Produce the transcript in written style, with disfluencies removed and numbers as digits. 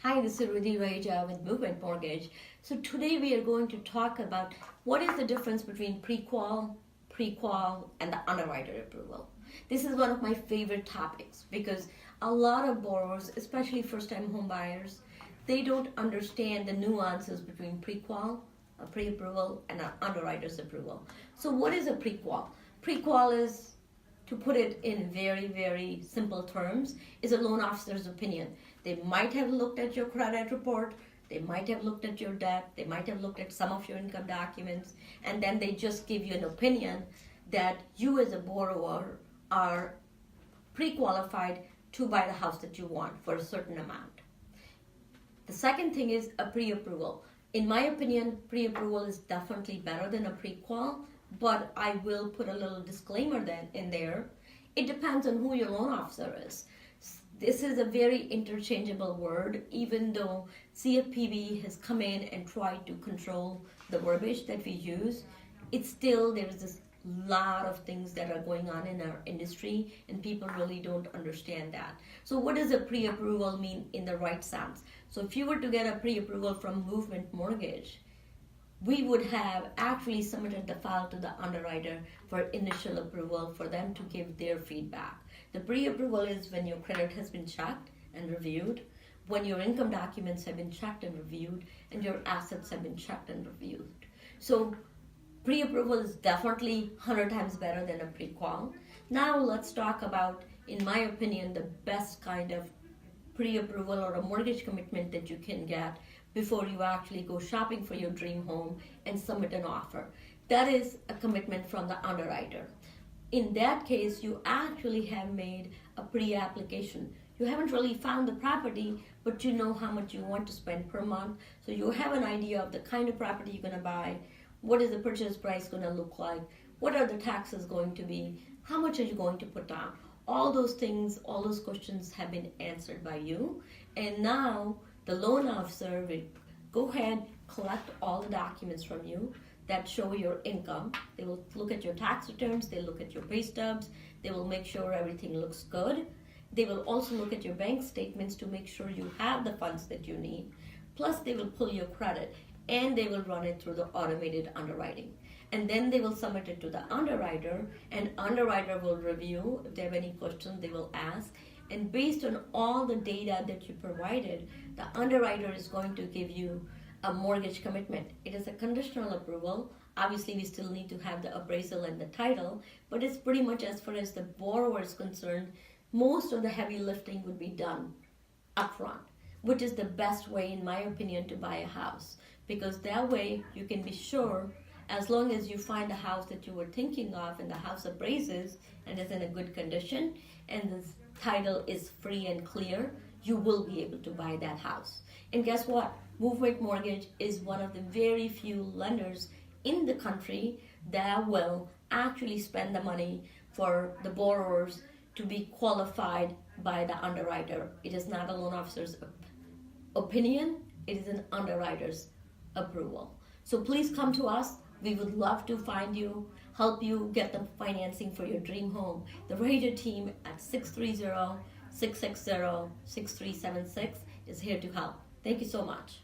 Hi, this is Rudy Raja with Movement Mortgage. So today we are going to talk about what is the difference between prequal, and the underwriter approval. This is one of my favorite topics because a lot of borrowers, especially first-time home buyers, they don't understand the nuances between prequal, a pre-approval, and an underwriter's approval. So what is a prequal? Prequal is, to put it in very, very simple terms, is a loan officer's opinion. They might have looked at your credit report, they might have looked at your debt, they might have looked at some of your income documents, and then they just give you an opinion that you as a borrower are pre-qualified to buy the house that you want for a certain amount. The second thing is a pre-approval. In my opinion, pre-approval is definitely better than a pre-qual, but I will put a little disclaimer then in there. It depends on who your loan officer is. This is a very interchangeable word, even though CFPB has come in and tried to control the verbiage that we use. It's still, there's this lot of things that are going on in our industry and people really don't understand that. So what does a pre-approval mean in the right sense? So if you were to get a pre-approval from Movement Mortgage, we would have actually submitted the file to the underwriter for initial approval for them to give their feedback. The pre-approval is when your credit has been checked and reviewed, when your income documents have been checked and reviewed, and your assets have been checked and reviewed. So pre-approval is definitely 100 times better than a pre-qual. Now let's talk about, in my opinion, the best kind of pre-approval or a mortgage commitment that you can get before you actually go shopping for your dream home and submit an offer. That is a commitment from the underwriter. In that case, you actually have made a pre-application. You haven't really found the property, but you know how much you want to spend per month. So you have an idea of the kind of property you're going to buy. What is the purchase price going to look like? What are the taxes going to be? How much are you going to put down? All those things, all those questions have been answered by you. And now the loan officer will go ahead, collect all the documents from you that show your income. They will look at your tax returns, they look at your pay stubs, they will make sure everything looks good. They will also look at your bank statements to make sure you have the funds that you need. Plus they will pull your credit and they will run it through the automated underwriting. And then they will submit it to the underwriter, and underwriter will review. If they have any questions, they will ask. And based on all the data that you provided, the underwriter is going to give you a mortgage commitment. It is a conditional approval. Obviously, we still need to have the appraisal and the title, but it's pretty much, as far as the borrower is concerned, most of the heavy lifting would be done upfront, which is the best way, in my opinion, to buy a house. Because that way you can be sure, as long as you find a house that you were thinking of and the house appraises and is in a good condition and the title is free and clear, you will be able to buy that house. And guess what? Movement Mortgage is one of the very few lenders in the country that will actually spend the money for the borrowers to be qualified by the underwriter. It is not a loan officer's opinion, it is an underwriter's approval. So please come to us. We would love to find you, help you get the financing for your dream home. The radio team at 630-660-6376 is here to help. Thank you so much.